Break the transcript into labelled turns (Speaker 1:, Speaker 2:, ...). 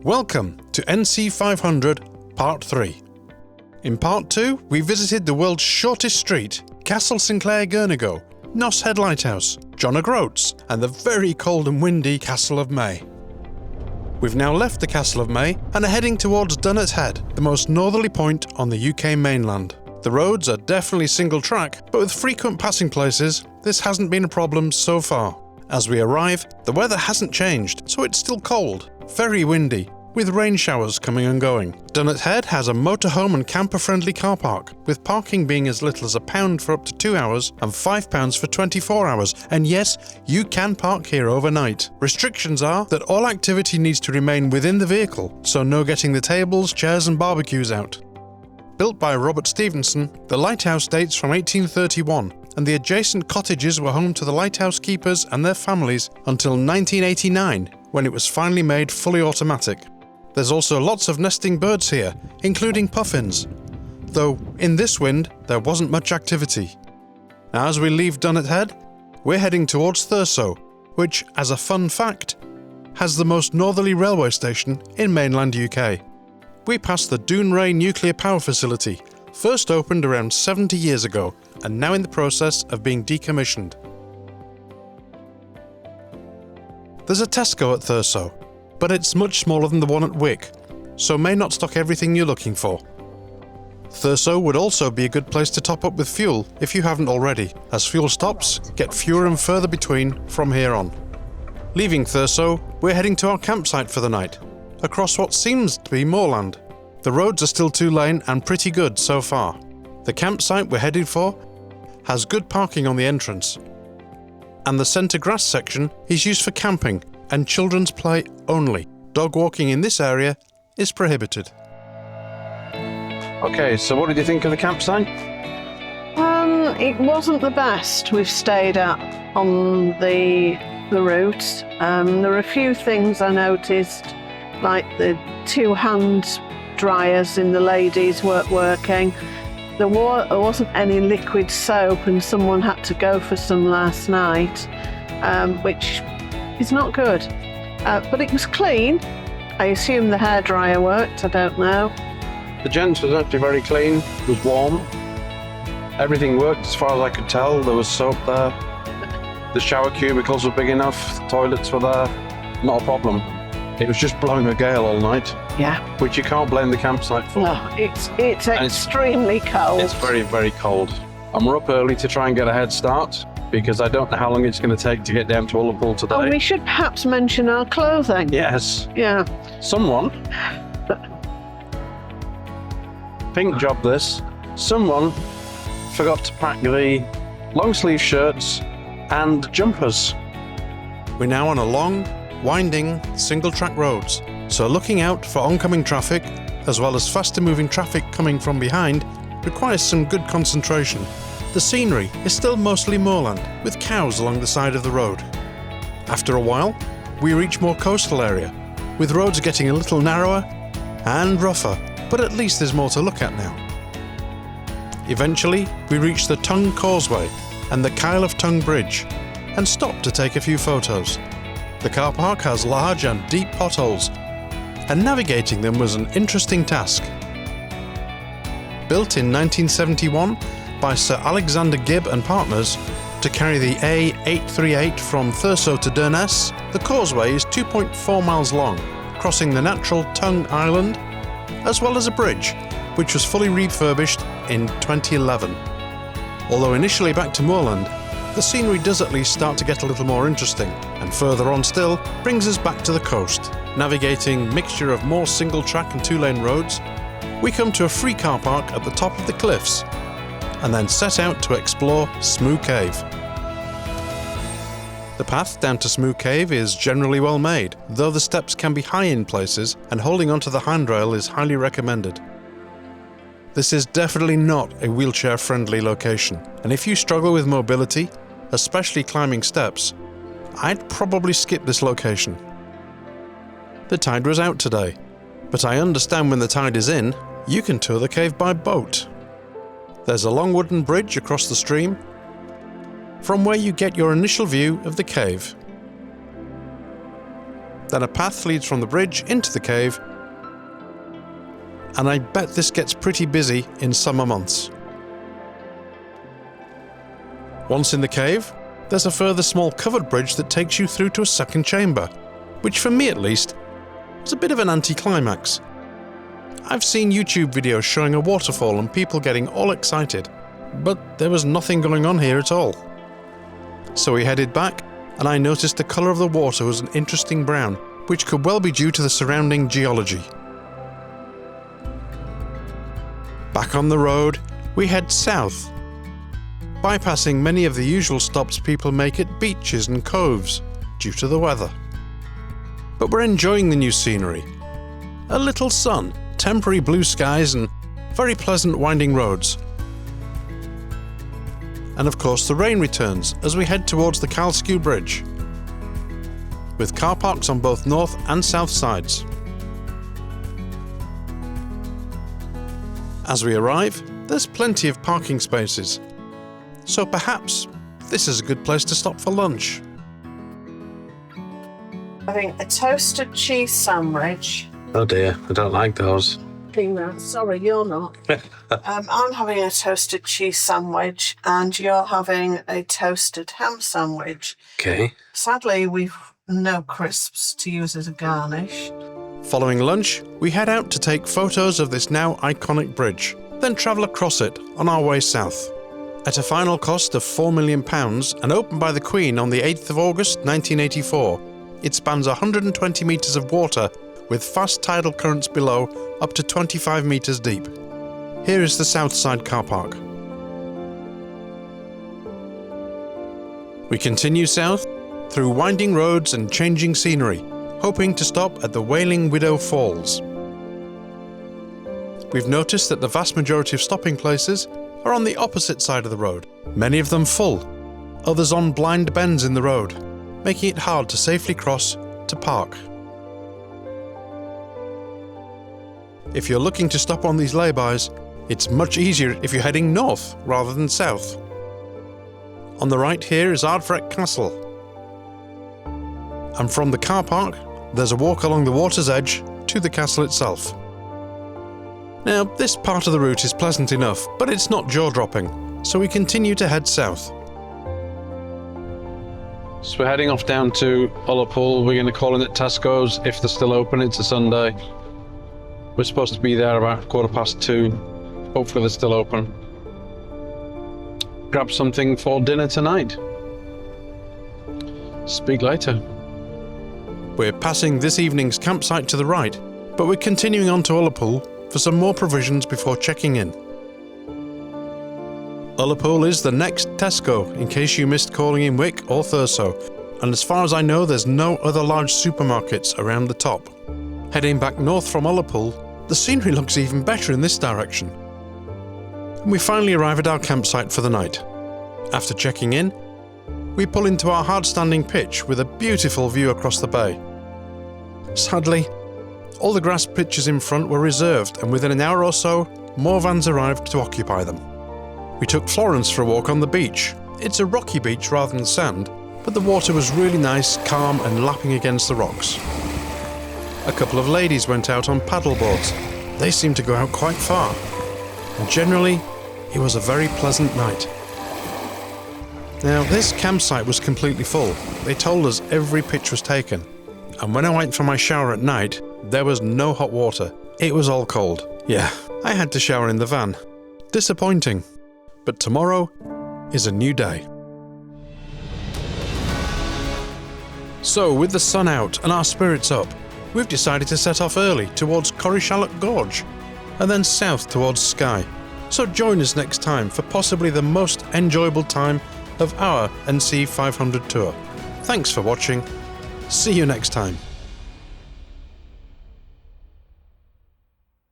Speaker 1: Welcome to NC500 Part 3. In Part 2, we visited the world's shortest street, Castle Sinclair Gernigo, Nos Head Lighthouse, John O'Groats, and the very cold and windy Castle of Mey. We've now left the Castle of Mey and are heading towards Dunnet Head, the most northerly point on the UK mainland. The roads are definitely single track, but with frequent passing places, this hasn't been a problem so far. As we arrive, the weather hasn't changed, so it's still cold, very windy, with rain showers coming and going. Dunnet Head has a motorhome and camper-friendly car park, with parking being as little as £1 for up to 2 hours and £5 for 24 hours. And yes, you can park here overnight. Restrictions are that all activity needs to remain within the vehicle, so no getting the tables, chairs and barbecues out. Built by Robert Stevenson, the lighthouse dates from 1831, and the adjacent cottages were home to the lighthouse keepers and their families until 1989, when it was finally made fully automatic. There's also lots of nesting birds here, including puffins, though in this wind there wasn't much activity. Now, as we leave Dunnet Head, we're heading towards Thurso, which, as a fun fact, has the most northerly railway station in mainland UK. We pass the Dunnet nuclear power facility, first opened around 70 years ago, and now in the process of being decommissioned. There's a Tesco at Thurso, but it's much smaller than the one at Wick, so may not stock everything you're looking for. Thurso would also be a good place to top up with fuel if you haven't already, as fuel stops get fewer and further between from here on. Leaving Thurso, we're heading to our campsite for the night, across what seems to be moorland. The roads are still 2-lane and pretty good so far. The campsite we're headed for has good parking on the entrance, and the centre grass section is used for camping and children's play only. Dog walking in this area is prohibited. Okay, so what did you think of the campsite?
Speaker 2: It wasn't the best we've stayed at on the route. There are a few things I noticed, like the 2-hand dryers in the ladies weren't working. There wasn't any liquid soap, and someone had to go for some last night, which is not good. But it was clean. I assume the hairdryer worked, I don't know.
Speaker 1: The gents was actually very clean, it was warm. Everything worked as far as I could tell. There was soap there. The shower cubicles were big enough, the toilets were there. Not a problem. It was just blowing a gale all night.
Speaker 2: Yeah.
Speaker 1: Which you can't blame the campsite for.
Speaker 2: No, it's extremely cold.
Speaker 1: It's very, very cold. And we're up early to try and get a head start, because I don't know how long it's going to take to get down to Ullapool today.
Speaker 2: Oh, we should perhaps mention our clothing.
Speaker 1: Yes.
Speaker 2: Yeah.
Speaker 1: Someone, pink job this, someone forgot to pack the long sleeve shirts and jumpers. We're now on a long, winding, single track roads, so looking out for oncoming traffic, as well as faster moving traffic coming from behind, requires some good concentration. The scenery is still mostly moorland, with cows along the side of the road. After a while, we reach more coastal area, with roads getting a little narrower and rougher, but at least there's more to look at now. Eventually, we reach the Causeway and the Kylesku Bridge, and stop to take a few photos. The car park has large and deep potholes, and navigating them was an interesting task. Built in 1971 by Sir Alexander Gibb and partners to carry the A838 from Thurso to Dunnet, the causeway is 2.4 miles long, crossing the natural Tongue Island, as well as a bridge, which was fully refurbished in 2011. Although initially back to moorland, the scenery does at least start to get a little more interesting, and further on still brings us back to the coast. Navigating mixture of more single track and 2-lane roads, we come to a free car park at the top of the cliffs, and then set out to explore Smoo Cave. The path down to Smoo Cave is generally well made, though the steps can be high in places, and holding onto the handrail is highly recommended. This is definitely not a wheelchair-friendly location, and if you struggle with mobility, especially climbing steps, I'd probably skip this location. The tide was out today, but I understand when the tide is in, you can tour the cave by boat. There's a long wooden bridge across the stream, from where you get your initial view of the cave. then a path leads from the bridge into the cave, and I bet this gets pretty busy in summer months. Once in the cave, there's a further small covered bridge that takes you through to a second chamber, which for me at least, was a bit of an anticlimax. I've seen YouTube videos showing a waterfall and people getting all excited, but there was nothing going on here at all. So we headed back, and I noticed the colour of the water was an interesting brown, which could well be due to the surrounding geology. Back on the road, we head south, bypassing many of the usual stops people make at beaches and coves due to the weather. But we're enjoying the new scenery. A little sun, temporary blue skies and very pleasant winding roads. And of course the rain returns as we head towards the Kylesku Bridge, with car parks on both north and south sides. As we arrive, there's plenty of parking spaces, so perhaps this is a good place to stop for lunch.
Speaker 2: Having a toasted cheese sandwich.
Speaker 1: Oh dear, I don't like those.
Speaker 2: Sorry, you're not. I'm having a toasted cheese sandwich and you're having a toasted ham sandwich.
Speaker 1: Okay.
Speaker 2: Sadly, we've no crisps to use as a garnish.
Speaker 1: Following lunch, we head out to take photos of this now iconic bridge, then travel across it on our way south. At a final cost of £4 million and opened by the Queen on the 8th of August 1984, it spans 120 metres of water with fast tidal currents below up to 25 metres deep. Here is the south side car park. We continue south through winding roads and changing scenery, hoping to stop at the Wailing Widow Falls. We've noticed that the vast majority of stopping places are on the opposite side of the road, many of them full, others on blind bends in the road, making it hard to safely cross to park. If you're looking to stop on these laybys, it's much easier if you're heading north rather than south. On the right here is Ardvrek Castle, and from the car park there's a walk along the water's edge to the castle itself. Now this part of the route is pleasant enough, but it's not jaw-dropping, so we continue to head south.
Speaker 3: So we're heading off down to Ullapool. We're going to call in at Tesco's if they're still open. It's a Sunday. We're supposed to be there about 2:15. Hopefully they're still open. Grab something for dinner tonight. Speak later.
Speaker 1: We're passing this evening's campsite to the right, but we're continuing on to Ullapool for some more provisions before checking in. Ullapool is the next Tesco, in case you missed calling in Wick or Thurso, and as far as I know there's no other large supermarkets around the top. Heading back north from Ullapool, the scenery looks even better in this direction. And we finally arrive at our campsite for the night. After checking in, we pull into our hard-standing pitch with a beautiful view across the bay. Sadly, all the grass pitches in front were reserved, and within an hour or so, more vans arrived to occupy them. We took Florence for a walk on the beach. It's a rocky beach rather than sand, but the water was really nice, calm and lapping against the rocks. A couple of ladies went out on paddle boards. They seemed to go out quite far. And generally, it was a very pleasant night. Now, this campsite was completely full. They told us every pitch was taken. And when I went for my shower at night, there was no hot water. It was all cold. Yeah, I had to shower in the van. Disappointing. But tomorrow is a new day. So, with the sun out and our spirits up, we've decided to set off early towards Corrishallock Gorge, and then south towards Skye. So join us next time for possibly the most enjoyable time of our NC500 tour. Thanks for watching. See you next time.